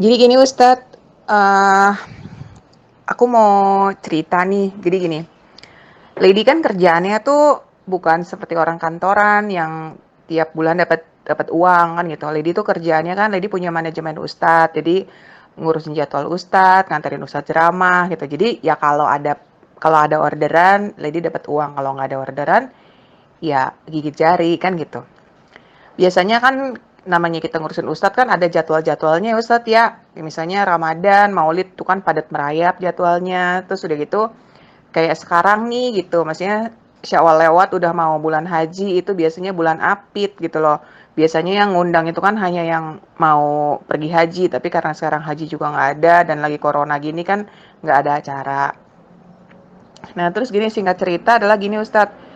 Jadi gini Ustadz, aku mau cerita nih. Jadi gini, Lady kan kerjaannya tuh bukan seperti orang kantoran yang tiap bulan dapat dapat uang kan gitu. Lady tuh kerjaannya kan, Lady punya manajemen Ustadz, jadi ngurusin jadwal Ustadz, nganterin Ustadz ceramah gitu. Jadi ya kalau ada orderan, Lady dapat uang. Kalau nggak ada orderan, ya gigit jari kan gitu. Biasanya kan namanya kita ngurusin Ustadz kan ada jadwal-jadwalnya Ustadz ya. Misalnya Ramadan, Maulid tuh kan padat merayap jadwalnya. Terus udah gitu kayak sekarang nih gitu. Maksudnya Syawal lewat udah mau bulan haji itu biasanya bulan Apit gitu loh. Biasanya yang ngundang itu kan hanya yang mau pergi haji, tapi karena sekarang haji juga nggak ada dan lagi corona gini kan nggak ada acara. Nah terus gini singkat cerita adalah gini Ustadz,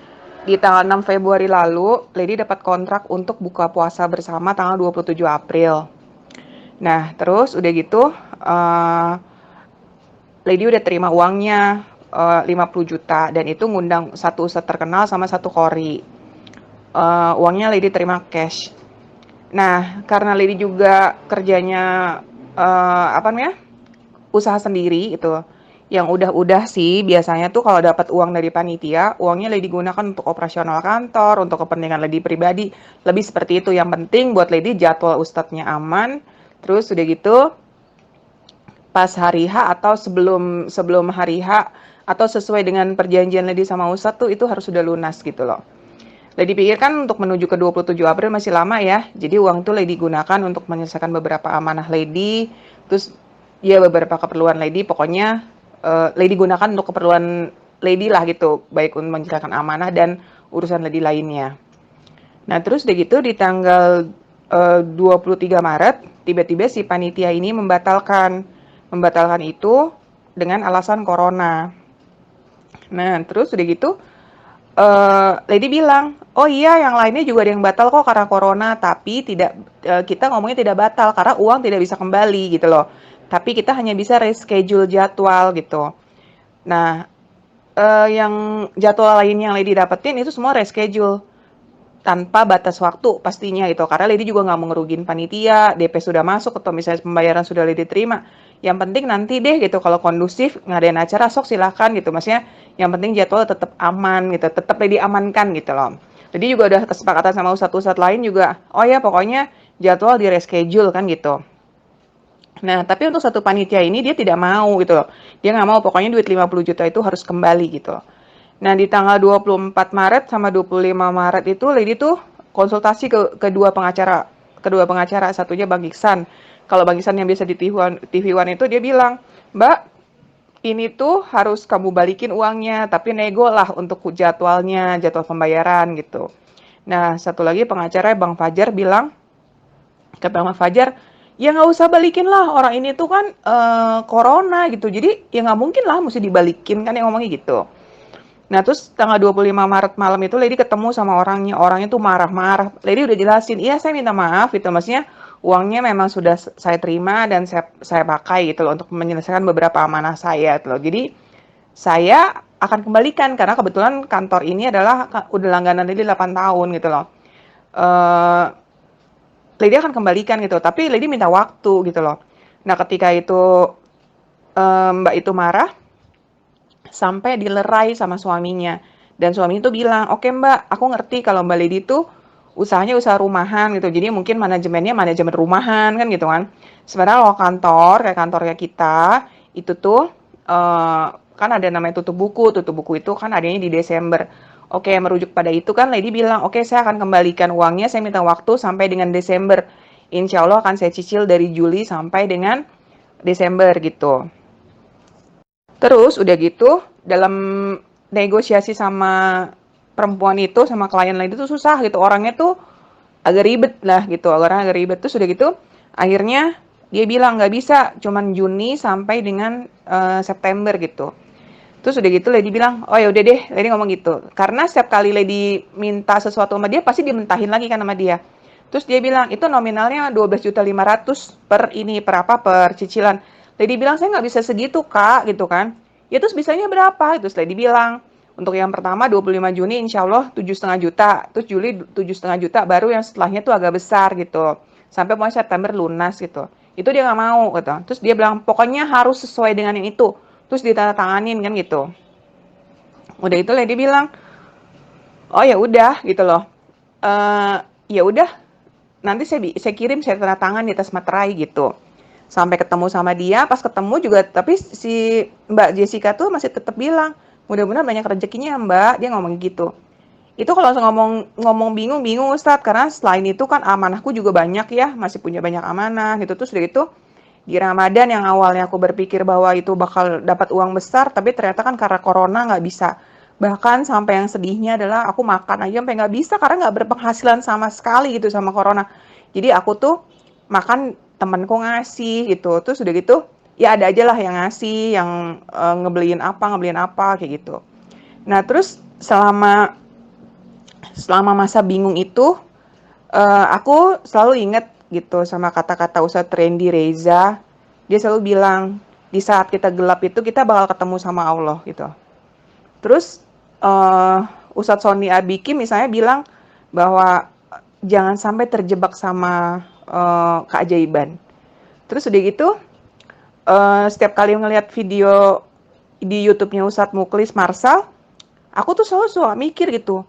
di tanggal 6 Februari lalu, Lady dapat kontrak untuk buka puasa bersama tanggal 27 April. Nah, terus udah gitu, Lady udah terima uangnya 50 juta dan itu ngundang satu ustadz terkenal sama satu kori. Uangnya Lady terima cash. Nah, karena Lady juga kerjanya apa namanya? Usaha sendiri gitu. Yang udah-udah sih biasanya tuh kalau dapat uang dari panitia, uangnya Lady gunakan untuk operasional kantor, untuk kepentingan Lady pribadi, lebih seperti itu. Yang penting buat Lady jadwal ustadznya aman. Terus udah gitu pas hari H atau sebelum sebelum hari H atau sesuai dengan perjanjian Lady sama ustadz tuh itu harus sudah lunas gitu loh. Lady pikir kan untuk menuju ke 27 April masih lama ya. Jadi uang itu Lady gunakan untuk menyelesaikan beberapa amanah Lady. Terus ya beberapa keperluan Lady. Pokoknya Lady gunakan untuk keperluan Lady lah gitu. Baik untuk menyelesaikan amanah dan urusan Lady lainnya. Nah terus udah gitu di tanggal 23 Maret. Tiba-tiba si panitia ini membatalkan itu dengan alasan corona. Nah terus udah gitu Lady bilang, oh iya yang lainnya juga ada yang batal kok karena corona, tapi tidak kita ngomongnya tidak batal karena uang tidak bisa kembali gitu loh. Tapi kita hanya bisa reschedule jadwal gitu. Nah, yang jadwal lain yang Lady dapetin itu semua reschedule tanpa batas waktu pastinya itu karena Lady juga nggak mau ngerugin panitia, DP sudah masuk atau misalnya pembayaran sudah Lady terima, yang penting nanti deh gitu kalau kondusif ngadain acara sok silahkan gitu, maksudnya yang penting jadwal tetap aman gitu, tetap Lady amankan gitu loh. Jadi juga udah kesepakatan sama ustadz-ustadz lain juga, oh ya pokoknya jadwal di reschedule kan gitu. Nah tapi untuk satu panitia ini dia tidak mau gitu loh, dia nggak mau pokoknya duit 50 juta itu harus kembali gitu. Nah, di tanggal 24 Maret sama 25 Maret itu Lady tuh konsultasi ke kedua pengacara, satunya Bang Iksan. Kalau Bang Iksan yang biasa di TV One itu dia bilang, "Mbak, ini tuh harus kamu balikin uangnya, tapi nego lah untuk jadwalnya, jadwal pembayaran gitu." Nah, satu lagi pengacara Bang Fajar bilang, kata Bang Fajar, ya nggak usah balikin lah, orang ini tuh kan corona gitu, jadi ya nggak mungkin lah mesti dibalikin kan yang ngomongnya gitu. Nah, terus tanggal 25 Maret malam itu Lady ketemu sama orangnya tuh marah-marah. Lady udah jelasin, iya saya minta maaf gitu, maksudnya uangnya memang sudah saya terima dan saya pakai gitu loh untuk menyelesaikan beberapa amanah saya gitu loh. Jadi saya akan kembalikan karena kebetulan kantor ini adalah udah langganan Lady 8 tahun gitu loh. Eh Lady akan kembalikan gitu, tapi Lady minta waktu gitu loh. Nah, ketika itu Mbak itu marah, sampai dilerai sama suaminya. Dan suami itu bilang, oke mbak, aku ngerti kalau mbak Lady tuh usahanya usaha rumahan gitu. Jadi mungkin manajemennya manajemen rumahan kan gitu kan. Sebenarnya kalau kantor, kayak kantornya kita, itu tuh kan ada namanya tutup buku itu kan adanya di Desember. Oke, merujuk pada itu kan Lady bilang, oke saya akan kembalikan uangnya, saya minta waktu sampai dengan Desember. Insya Allah akan saya cicil dari Juli sampai dengan Desember gitu. Terus udah gitu, dalam negosiasi sama perempuan itu, sama klien lain itu susah gitu. Orangnya tuh agak ribet lah gitu. Orangnya agak ribet. Terus udah gitu, akhirnya Dia bilang nggak bisa, cuman Juni sampai dengan September gitu. Terus udah gitu Lady bilang, oh ya udah deh, Lady ngomong gitu. Karena setiap kali Lady minta sesuatu sama dia, pasti dimentahin lagi kan sama dia. Terus dia bilang, itu nominalnya 12.500.000 per ini, per apa, per cicilan. Lady bilang, saya nggak bisa segitu kak, gitu kan. Ya terus bisanya berapa? Terus Lady bilang, untuk yang pertama 25 Juni insya Allah 7,5 juta. Terus Juli 7,5 juta, baru yang setelahnya tuh agak besar gitu. Sampai pokoknya September lunas gitu. Itu dia nggak mau gitu. Terus dia bilang, pokoknya harus sesuai dengan yang itu. Terus ditandatanganin kan gitu. Udah itu Lady bilang, oh ya udah gitu loh. Ya udah, nanti saya kirim, saya tanda tangan di atas materai gitu. Sampai ketemu sama dia, pas ketemu juga, tapi si Mbak Jessica tuh masih tetap bilang, mudah-mudahan banyak rezekinya Mbak, dia ngomong gitu. Itu kalau ngomong bingung Ustadz, karena selain itu kan amanahku juga banyak ya, masih punya banyak amanah gitu. Terus dari itu di Ramadan yang awalnya aku berpikir bahwa itu bakal dapat uang besar, tapi ternyata kan karena corona nggak bisa. Bahkan sampai yang sedihnya adalah aku makan aja sampai nggak bisa karena nggak berpenghasilan sama sekali gitu sama corona. Jadi aku tuh makan temenku ngasih gitu. Terus udah gitu ya ada aja lah yang ngasih, yang ngebeliin apa kayak gitu. Nah terus selama masa bingung itu, aku selalu inget gitu sama kata-kata Ustadz Randy Reza. Dia selalu bilang, di saat kita gelap itu kita bakal ketemu sama Allah gitu. Terus Ustadz Sony Abiki misalnya bilang bahwa jangan sampai terjebak sama keajaiban. Terus udah gitu, setiap kali ngelihat video di YouTube-nya Ustadz Muklis Marsal, aku tuh selalu suka mikir gitu,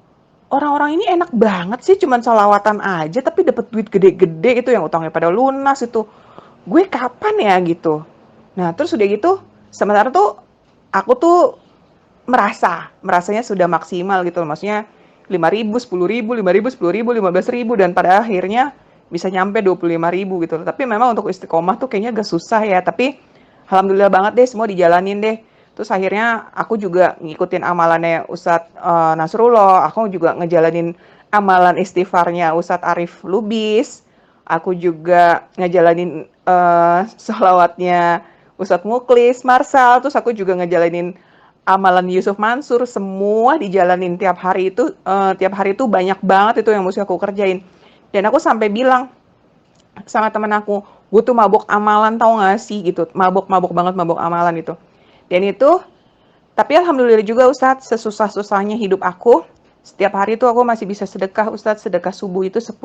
orang-orang ini enak banget sih cuman salawatan aja tapi dapat duit gede-gede itu, yang utangnya pada lunas itu. Gue kapan ya gitu. Nah, terus udah gitu, sementara tuh aku tuh merasanya sudah maksimal gitu loh. Maksudnya 5.000, 10.000, 5.000, 10.000, 15.000 dan pada akhirnya bisa nyampe 25.000 gitu loh. Tapi memang untuk istiqomah tuh kayaknya agak susah ya, tapi alhamdulillah banget deh semua dijalanin deh. Terus akhirnya aku juga ngikutin amalannya Ustadz Nasrullah, aku juga ngejalanin amalan istighfarnya Ustadz Arif Lubis, aku juga ngejalanin sholawatnya Ustadz Muklis Marsal, terus aku juga ngejalanin amalan Yusuf Mansur, semua dijalanin tiap hari itu banyak banget itu yang mesti aku kerjain. Dan aku sampai bilang sama temen aku, gue tuh mabok amalan tau gak sih gitu, mabok banget mabok amalan itu. Dan itu, tapi alhamdulillah juga Ustadz, sesusah-susahnya hidup aku, setiap hari tuh aku masih bisa sedekah Ustadz, sedekah subuh itu 10.000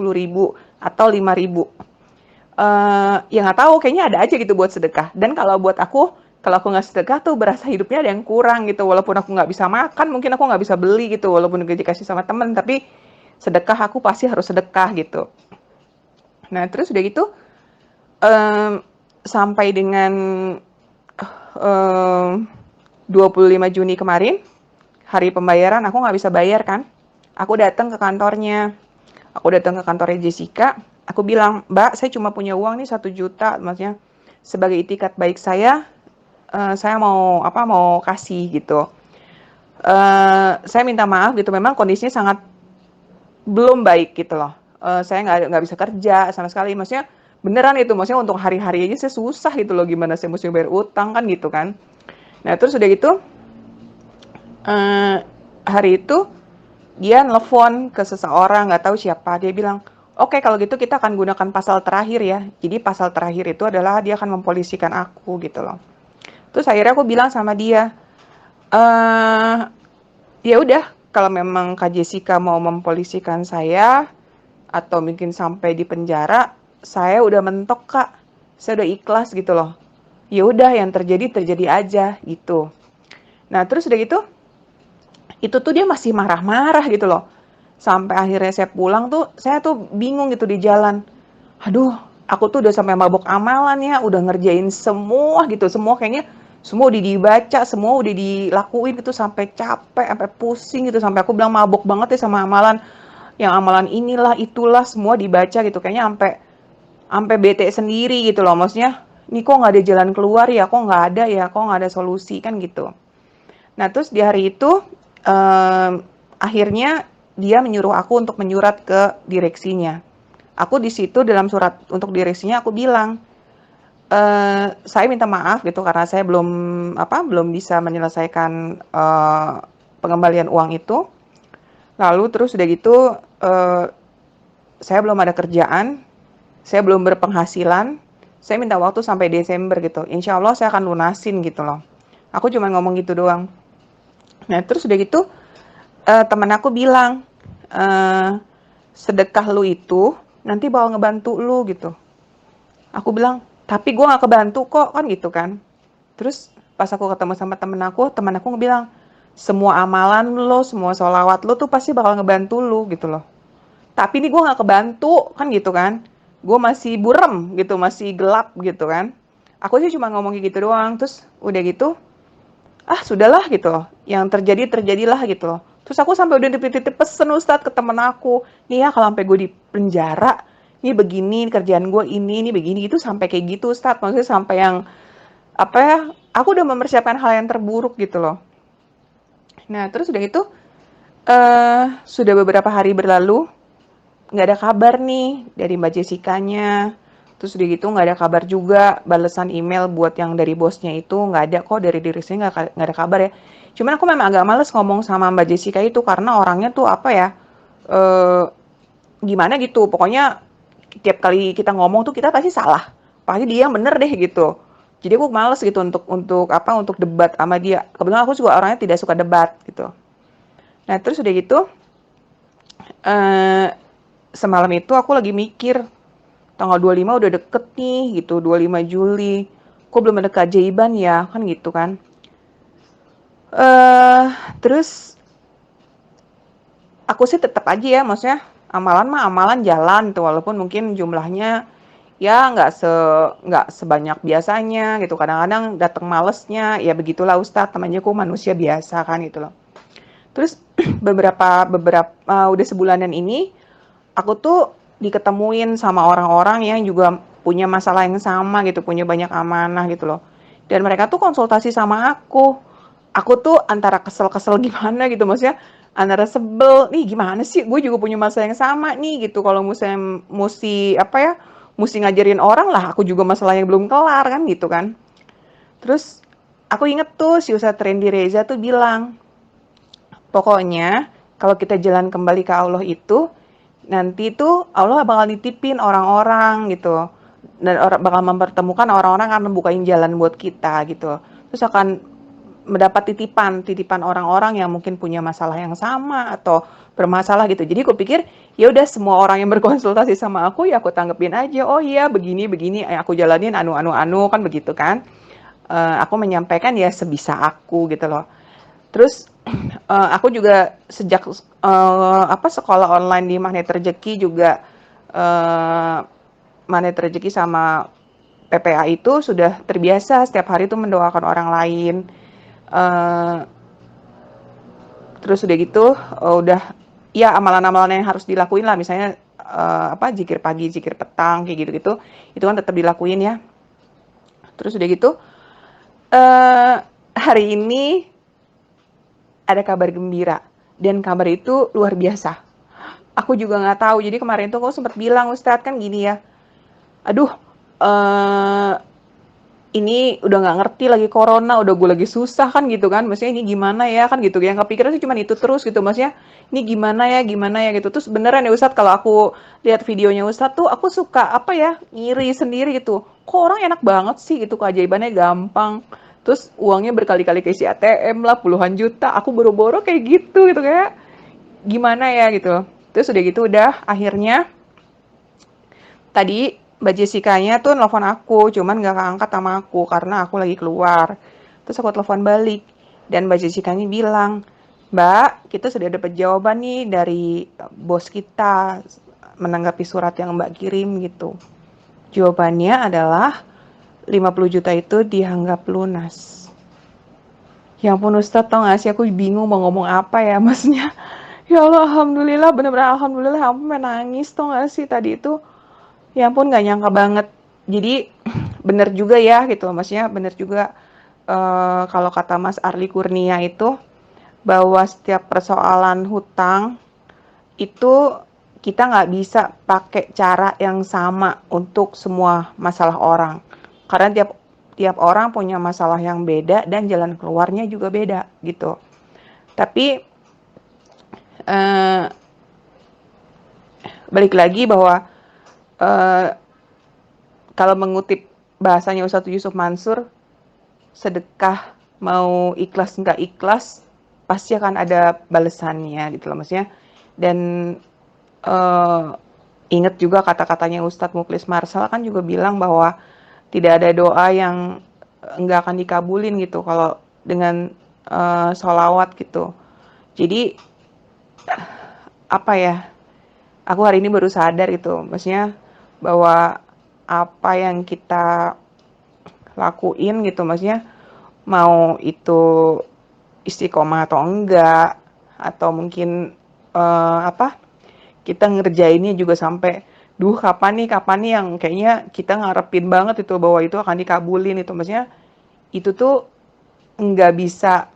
atau 5.000. Ya nggak tahu, kayaknya ada aja gitu buat sedekah. Dan kalau aku nggak sedekah tuh berasa hidupnya ada yang kurang gitu. Walaupun aku nggak bisa makan, mungkin aku nggak bisa beli gitu. Walaupun dikasih sama temen, tapi sedekah aku pasti harus sedekah gitu. Nah terus udah gitu, sampai dengan 25 Juni kemarin, hari pembayaran, aku nggak bisa bayar kan. Aku datang ke kantornya, Jessica, aku bilang, Mbak, saya cuma punya uang nih 1 juta, maksudnya sebagai itikat baik saya mau kasih gitu. Saya minta maaf gitu, memang kondisinya sangat belum baik gitu loh. Saya nggak bisa kerja sama sekali, maksudnya beneran itu, maksudnya untuk hari-hari aja saya susah gitu loh, gimana saya mesti bayar utang kan gitu kan. Nah terus udah gitu, hari itu dia nelfon ke seseorang, nggak tahu siapa, dia bilang, oke kalau gitu kita akan gunakan pasal terakhir ya. Jadi pasal terakhir itu adalah dia akan mempolisikan aku gitu loh. Terus akhirnya aku bilang sama dia, ya udah kalau memang Kak Jessica mau mempolisikan saya atau mungkin sampai di penjara, saya udah mentok Kak, saya udah ikhlas gitu loh. Ya udah yang terjadi aja gitu. Nah terus udah gitu, itu tuh dia masih marah-marah gitu loh. Sampai akhirnya saya pulang tuh, saya tuh bingung gitu di jalan. Aduh, aku tuh udah sampai mabok amalan ya, udah ngerjain semua gitu, semua udah dibaca, semua udah dilakuin gitu sampai capek, sampai pusing gitu, sampai aku bilang mabok banget ya sama amalan. Yang amalan inilah, itulah semua dibaca gitu, kayaknya sampai bete sendiri gitu loh. Maksudnya, ini kok nggak ada jalan keluar ya, kok nggak ada solusi kan gitu. Nah, terus di hari itu akhirnya dia menyuruh aku untuk menyurat ke direksinya. Aku di situ dalam surat untuk direksinya aku bilang, Saya minta maaf gitu karena saya belum bisa menyelesaikan, pengembalian uang itu. Lalu terus udah gitu, eee, saya belum ada kerjaan, saya belum berpenghasilan, saya minta waktu sampai Desember gitu, insya Allah saya akan lunasin gitu loh. Aku cuma ngomong gitu doang. Nah terus udah gitu, temen aku bilang, eee, "Sedekah lu itu nanti bakal ngebantu lu," gitu. Aku bilang, "Tapi gue nggak kebantu kok," kan gitu kan. Terus pas aku ketemu sama temen aku ngebilang, "Semua amalan lo, semua sholawat lo tuh pasti bakal ngebantu lu," gitu loh. Tapi ini gue nggak kebantu, kan gitu kan. Gue masih burem gitu, masih gelap gitu kan. Aku sih cuma ngomong gitu doang, terus udah gitu, ah sudahlah gitu loh. Yang terjadi, terjadilah gitu loh. Terus aku sampai udah titip-titip pesen Ustadz ke temen aku, nih ya kalau sampai gue di penjara, ini begini kerjaan gue ini begini itu sampai kayak gitu Ustadz. Maksudnya sampai yang apa ya? Aku udah mempersiapkan hal yang terburuk gitu loh. Nah terus udah gitu, sudah beberapa hari berlalu, nggak ada kabar nih dari Mbak Jessica-nya. Terus udah gitu nggak ada kabar juga balasan email buat yang dari bosnya itu nggak ada kok dari diri saya nggak ada kabar ya. Cuman aku memang agak males ngomong sama Mbak Jessica itu karena orangnya tuh apa ya eh gimana gitu. Pokoknya tiap kali kita ngomong tuh kita pasti salah. Pasti dia yang bener deh gitu. Jadi aku males gitu untuk debat sama dia. Kebetulan aku juga orangnya tidak suka debat gitu. Nah terus udah gitu eh semalam itu aku lagi mikir tanggal 25 udah deket nih gitu, 25 Juli. Kok belum ada keajaiban ya, kan gitu kan. Eh terus aku sih tetap aja ya, maksudnya amalan mah amalan jalan tuh, walaupun mungkin jumlahnya ya nggak sebanyak biasanya gitu. Kadang-kadang datang malesnya, ya begitulah Ustadz, temannya kok manusia biasa kan gitu loh. Terus beberapa udah sebulanan ini aku tuh diketemuin sama orang-orang yang juga punya masalah yang sama gitu, punya banyak amanah gitu loh. Dan mereka tuh konsultasi sama aku. Aku tuh antara kesel-kesel gimana gitu, maksudnya antara sebel, nih gimana sih, gue juga punya masalah yang sama nih gitu. Kalau misalnya mesti apa ya, mesti ngajarin orang lah, aku juga masalahnya belum kelar kan gitu kan. Terus aku inget tuh si Ustadz Randy Reza tuh bilang, pokoknya kalau kita jalan kembali ke Allah itu nanti tuh Allah bakal nitipin orang-orang gitu dan bakal mempertemukan orang-orang karena bukain jalan buat kita gitu, terus akan mendapat titipan orang-orang yang mungkin punya masalah yang sama atau bermasalah gitu. Jadi aku pikir ya udah semua orang yang berkonsultasi sama aku ya aku tanggepin aja, oh iya begini begini aku jalanin anu kan begitu kan. Aku menyampaikan ya sebisa aku gitu loh. Terus aku juga sejak sekolah online di Magnet Rezeki juga uh, Magnet Rezeki sama PPA itu sudah terbiasa setiap hari itu mendoakan orang lain. Uh, Terus udah gitu udah ya amalan-amalan yang harus dilakuin lah, misalnya zikir pagi, zikir petang kayak gitu-gitu. Itu kan tetap dilakuin ya. Terus udah gitu hari ini ada kabar gembira dan kabar itu luar biasa. Aku juga nggak tahu. Jadi kemarin tuh aku sempat bilang Ustadz kan gini ya. Aduh, eh ini udah nggak ngerti lagi corona, udah gue lagi susah kan gitu kan. Maksudnya ini gimana ya kan gitu. Yang kepikiran sih cuma itu terus gitu. Maksudnya ini gimana ya gitu. Terus beneran ya Ustadz kalau aku lihat videonya Ustadz tuh aku suka apa ya ngiri sendiri gitu. Kok orang enak banget sih gitu, keajaibannya gampang. Terus uangnya berkali-kali keisi ATM lah puluhan juta. Aku boro-boro kayak gitu kayak gimana ya gitu. Terus udah gitu udah akhirnya tadi Mbak Jessica-nya tuh nelfon aku, cuman gak keangkat sama aku karena aku lagi keluar. Terus aku telepon balik dan Mbak Jessica-nya bilang, Mbak, kita sudah dapat jawaban nih dari bos kita menanggapi surat yang Mbak kirim gitu. Jawabannya adalah 50 juta itu dianggap lunas. Ya ampun Ustadz, tau gak sih aku bingung mau ngomong apa ya maksudnya. Ya Allah, alhamdulillah, bener-bener alhamdulillah, aku nangis tau gak sih tadi itu. Ya ampun nggak nyangka banget. Jadi bener juga ya gitu loh, maksudnya bener juga kalau kata Mas Arli Kurnia itu bahwa setiap persoalan hutang itu kita nggak bisa pakai cara yang sama untuk semua masalah orang. Karena tiap orang punya masalah yang beda dan jalan keluarnya juga beda gitu. Tapi eh, balik lagi bahwa eh, kalau mengutip bahasanya Ustadz Yusuf Mansur, sedekah mau ikhlas nggak ikhlas pasti akan ada balasannya gitu loh, maksudnya. Dan eh, ingat juga kata-katanya Ustadz Muklis Marsal kan juga bilang bahwa tidak ada doa yang nggak akan dikabulin gitu kalau dengan sholawat gitu. Jadi apa ya, aku hari ini baru sadar itu, maksudnya bahwa apa yang kita lakuin gitu, maksudnya mau itu istiqomah atau enggak, atau mungkin apa, kita ngerjainnya juga sampai kapan nih yang kayaknya kita ngarepin banget itu bahwa itu akan dikabulin itu, maksudnya itu tuh nggak bisa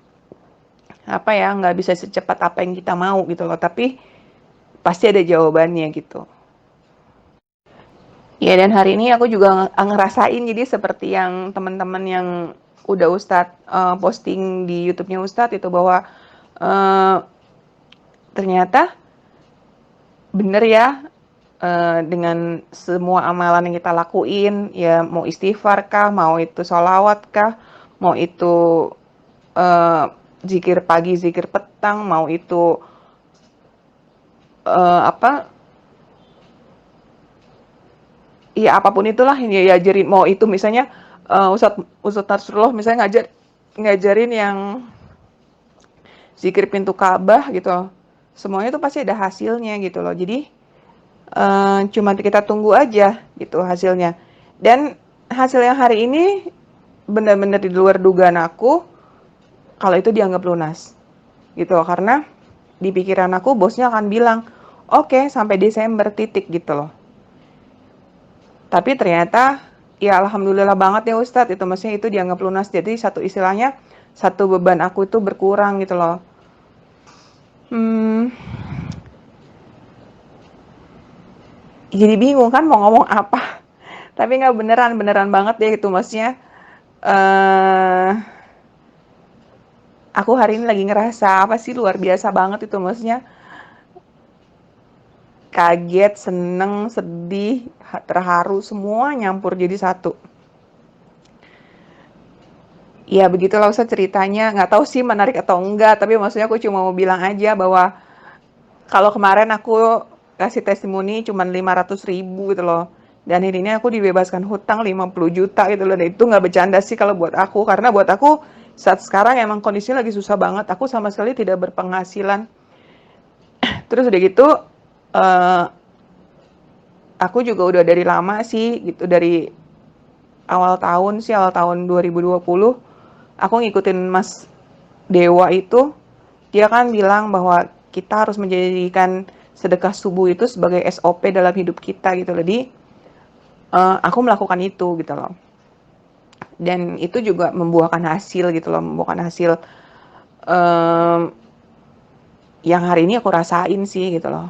apa ya, nggak bisa secepat apa yang kita mau gitu loh, tapi pasti ada jawabannya gitu. Ya, dan hari ini aku juga ngerasain, jadi seperti yang teman-teman yang udah Ustadz posting di YouTube-nya Ustadz itu, bahwa uh, ternyata bener ya, dengan semua amalan yang kita lakuin, ya mau istighfar kah, mau itu sholawat kah, mau itu uh, zikir pagi, zikir petang, mau itu apa, ya apapun itulah yang diajarin, mau itu misalnya Ustadz Nasrullah misalnya ngajarin yang zikir pintu Ka'bah gitu, semuanya itu pasti ada hasilnya gitu loh. Jadi cuma kita tunggu aja gitu hasilnya. Dan hasil yang hari ini benar-benar di luar dugaan aku kalau itu dianggap lunas gitu loh, karena di pikiran aku bosnya akan bilang oke, sampai Desember titik gitu loh. Tapi ternyata ya alhamdulillah banget ya Ustadz, itu maksudnya itu dianggap lunas, jadi satu istilahnya satu beban aku itu berkurang gitu loh. hmm, jadi bingung kan mau ngomong apa, tapi nggak, beneran banget deh itu, maksudnya eh aku hari ini lagi ngerasa apa sih, luar biasa banget itu, maksudnya kaget, seneng, sedih, terharu, semua nyampur jadi satu. Ya begitulah usah ceritanya, nggak tahu sih menarik atau enggak, tapi maksudnya aku cuma mau bilang aja bahwa kalau kemarin aku kasih testimoni cuma 500.000 gitu loh, dan ini aku dibebaskan hutang 50 juta gitu loh, dan itu nggak bercanda sih kalau buat aku, karena buat aku saat sekarang emang kondisinya lagi susah banget, aku sama sekali tidak berpenghasilan. Terus udah gitu uh, aku juga udah dari lama sih gitu, dari awal tahun 2020 aku ngikutin Mas Dewa itu. Dia kan bilang bahwa kita harus menjadikan sedekah subuh itu sebagai SOP dalam hidup kita gitu. Jadi aku melakukan itu gitu loh. Dan itu juga membuahkan hasil gitu loh, membuahkan hasil um, yang hari ini aku rasain sih gitu loh.